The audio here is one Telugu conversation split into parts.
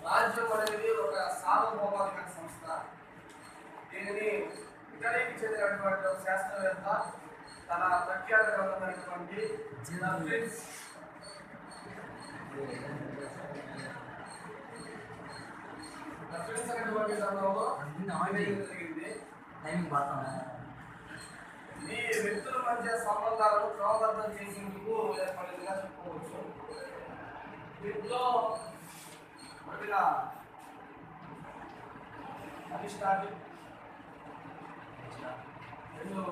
రాజ్యం అనేది ఒక సార్వభౌమాధికార సంస్థ. దీనిని ఇటలీకి చెందినటువంటి ఒక శాస్త్రవేత్త తన ప్రఖ్యాత గ్రంథమైనటువంటి అనేటువంటి గ్రంథంలో జరిగింది. ఈ వ్యక్తుల మధ్య సంబంధాలను క్రమబద్ధం చేసేందుకు ఏర్పడిందిగా చెప్పుకోవచ్చు. వీటిలో మొదటిగా అరిస్టాటిల్, రెండు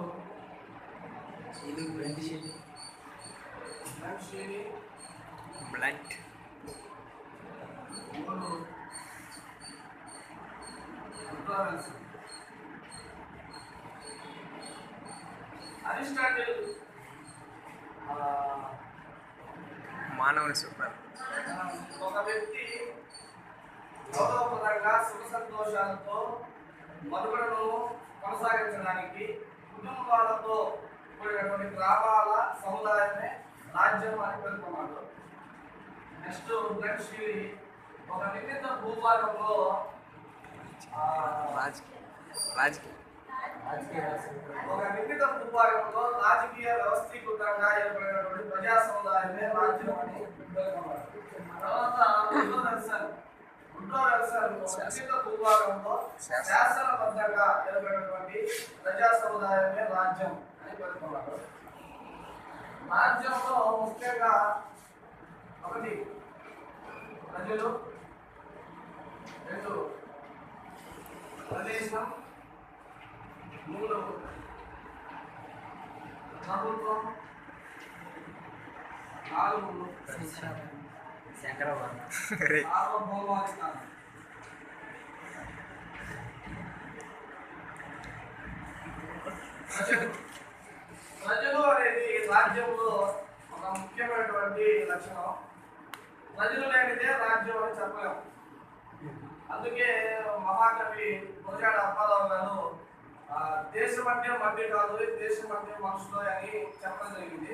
బ్లంట్, మూడు అరిస్టాటిల్ మానవుని సూపర్. ఒక వ్యక్తి గౌరవప్రదంగా సుఖ సంతోషాలతో మనుగడను కొనసాగించడానికి కుటుంబాలతో కూడినటువంటి గ్రామాల సముదాయమే రాజ్యం అని పేర్కొన్నాడు. నెక్స్ట్ బ్లడ్షీలి ఒక నిర్ణీత భూభాగంలో ఒక నిర్ణీత భూభాగంలో రాజకీయ వ్యవస్థీకృతంగా ఏర్పడినటువంటి ప్రజా సముదాయమే రాజ్యం అని పేర్కొన్నాడు. తర్వాత నిర్ణీత భూభాగంలో శాసనబద్ధంగా ఏర్పడినటువంటి ప్రజా సముదాయమే రాజ్యం అని పేర్కొన్నాడు. రాజ్యంలో ముఖ్యంగా ఒకటి ప్రజలు, రెండు ప్రదేశం, మూడు ప్రభుత్వం, నాలుగు సార్వభౌమాధికారం. ప్రజలు అనేది రాజ్యంలో ఒక ముఖ్యమైనటువంటి లక్షణం. ప్రజలు లేనిదే రాజ్యం అని చెప్పలేము. అందుకే మహాకవి గురజాడ అప్పారావు గారు దేశం అంటే మధ్య కాదు, దేశం అంటే మనుషులు అని చెప్పడం జరిగింది.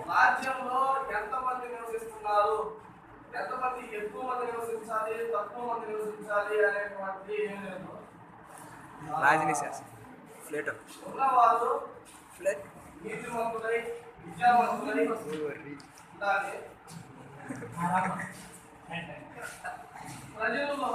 రాజ్యంలో ఎంతమంది నివసిస్తున్నారు, ఎంతమంది ఎక్కువ మంది నివసించాలి, తక్కువ మంది నివసించాలి అనేటువంటి ఏం లేదు. ఉన్నవాళ్ళు నీతిమంతులై విద్యావంతులై ఉండాలి. ప్రజల్లో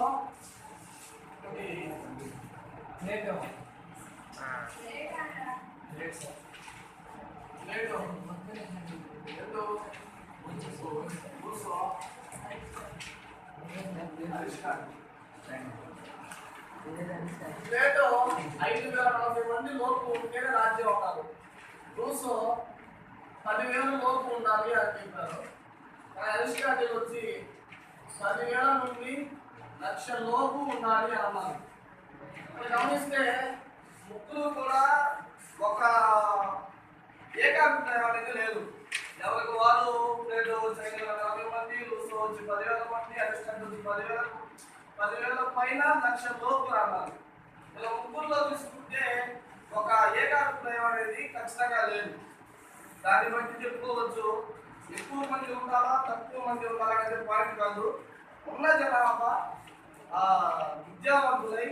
ప్లేటో 5,040 మంది లోపు ఉంటేనే రాజ్యం అవుతారు. రూసో 10,000 లోపు ఉండాలి అని చెప్పారు. అరిస్టాటిల్ వచ్చి 10,000 నుండి 1,00,000 లోపు ఉండాలి అన్నారు. గమనిస్తే ముగ్గురు కూడా ఒక ఏకాభిప్రాయం అనేది లేదు. ఎవరికి వారు ప్లేటో వచ్చి 5,040 మంది, రూసో వచ్చి 10,000 మంది, అరిస్టాటిల్ వచ్చి 10,000 పైన 1,00,000 లోపు అన్నారు. ఇలా ముగ్గురులో తీసుకుంటే ఒక ఏకాభిప్రాయం అనేది ఖచ్చితంగా లేదు. దాన్ని బట్టి చెప్పుకోవచ్చు ఎక్కువ మంది ఉండాలా, తక్కువ మంది ఉండాలా అనేది పాయింట్ కాదు. ఉన్న జనాభా విద్యావంతులై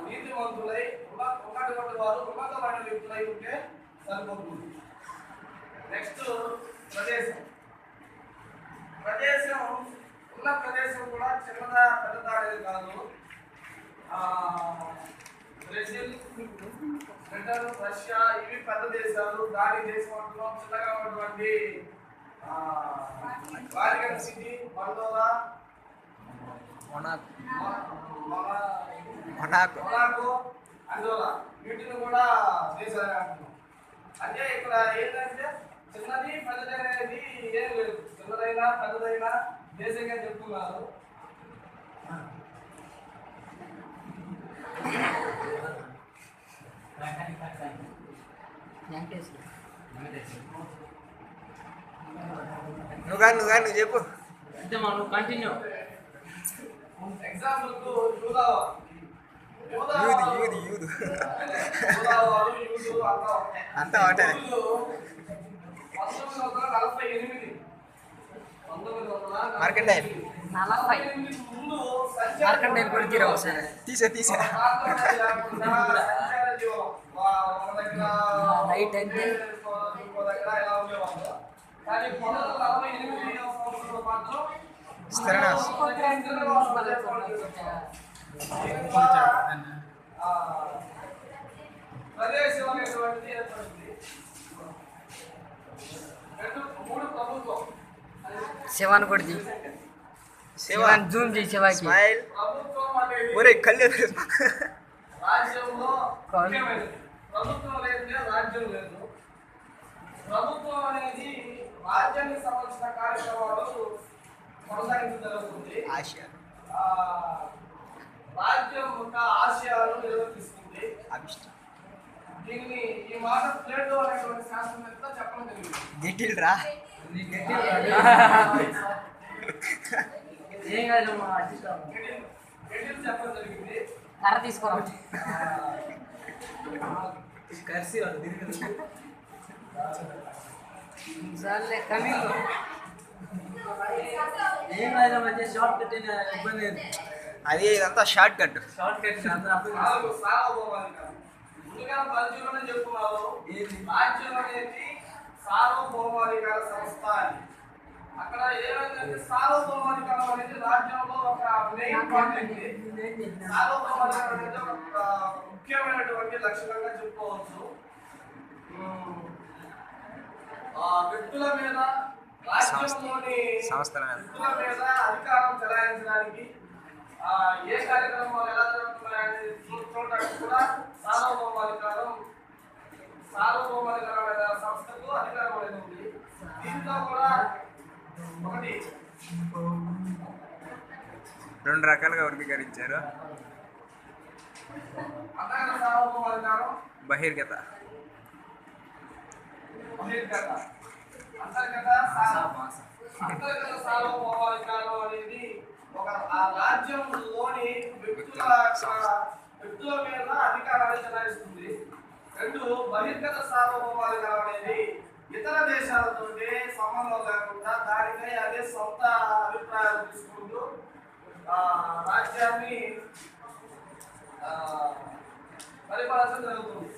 నీతివంతులై ఉన్నటువంటి వారు ఉన్నతమైన వ్యక్తులై ఉంటే సరిపోతుంది. నెక్స్ట్ ప్రదేశం. ఉన్న ప్రదేశం కూడా చిన్నదా పెద్దదా అనేది కాదు. బ్రెజిల్, బ్రిటన్, రష్యా ఇవి పెద్ద దేశాలు. దాని దేశం అంటులో చిన్నగా ఉన్నటువంటి వాటికన్ సిటీ, మండోరా, మొనాకో, అండోరా వీటిని కూడా దేశాలు అంటున్నాం. అంటే ఇక్కడ ఏంటంటే చిన్నది పెద్దది అనేది ఏం లేదు. చిన్నదైనా పెద్దదైనా దేశంగా చెప్తున్నారు. నువ్వు చెప్పు. కంటిన్యూ. ఎగ్జాంపుల్ అంతా ఒకటే. 1948 మార్కండేయ. 1948 ముందు మార్కండేయ కొడుకు రావు సార్. తీసే నైట్ అంటే ప్రదేశం అనేటువంటిది ఏర్పడింది. మూడు ప్రభుత్వం శివాన్ కొడుకు శివాన్ జూమ్ చేయి శివాకి. స్మైల్. ప్రభుత్వం అనేది ఒరే కళ్ళు రాజ్యంలో ముఖ్యమైనది. ప్రభుత్వం లేదంటే రాజ్యం లేదు. ప్రభుత్వం అనేది రాజ్యానికి సంబంధించిన కార్యక్రమాలు కొనసాగించడం జరుగుతుంది. ఆశయ ఆ, రాజ్యం యొక్క ఆశయాలు నిర్వర్తిస్తుంది. అభిష్టం దీన్ని ఈ మాట ప్లేటో అనేటువంటి శాస్త్రవేత్త చెప్పడం జరిగింది. గెటిల్ రా. ఏం కాదు మా అడ్జస్ట్ గెటిల్ చెప్పడం జరిగింది. కర్ర తీసుకోరా. సర్లే కమింగ్. ఏం కాదు మధ్య షార్ట్ కట్ ఇబ్బంది. అది ఇదంతా షార్ట్ కట్. షార్ట్ కట్ నాలుగు సార్వభౌమాధికారం. ముందుగా పరిచయంలోనే చెప్పుకున్నాను. రాజ్యం అనేది సార్వభౌమాధికార సంస్థ అని. అక్కడ ఏమైందంటే సార్వభౌమాధికారం అనేది రాజ్యంలో ఒక మెయిన్ పాయింట్. సార్వభౌమాధికారం అనేది ఒక ముఖ్యమైనటువంటి లక్షణంగా చెప్పుకోవచ్చు. వ్యక్తుల మీద రాజ్యంలోని సంస్థల మీద వ్యక్తుల మీద అధికారం చెలాయించడానికి ఏ కార్యక్రమాలు ఎలా జరుగుతున్నాయనేది చూడటానికి కూడా సార్వభౌమాధికారమైన సంస్థకు అధికారం అనేది ఉంది. దీంట్లో కూడా ఒకటి 2 రకాలుగా వర్గీకరించారు. అంతర్గత సార్వభౌమాధికారం, బహిర్గత. బహిర్గత. అంతర్గత సార్వభౌమాధికారం అనేది ఒక ఆ రాజ్యంలోని వ్యక్తుల మీద అధికారాన్ని చెలాయిస్తుంది. 2 బహిర్గత సార్వభౌమాధికారం అనేది ఇతర దేశాలతో సంబంధం లేకుండా దానిపై అదే సొంత అభిప్రాయాలు తీసుకుంటూ రాజ్యాన్ని పరిపాలన జరుగుతుంది.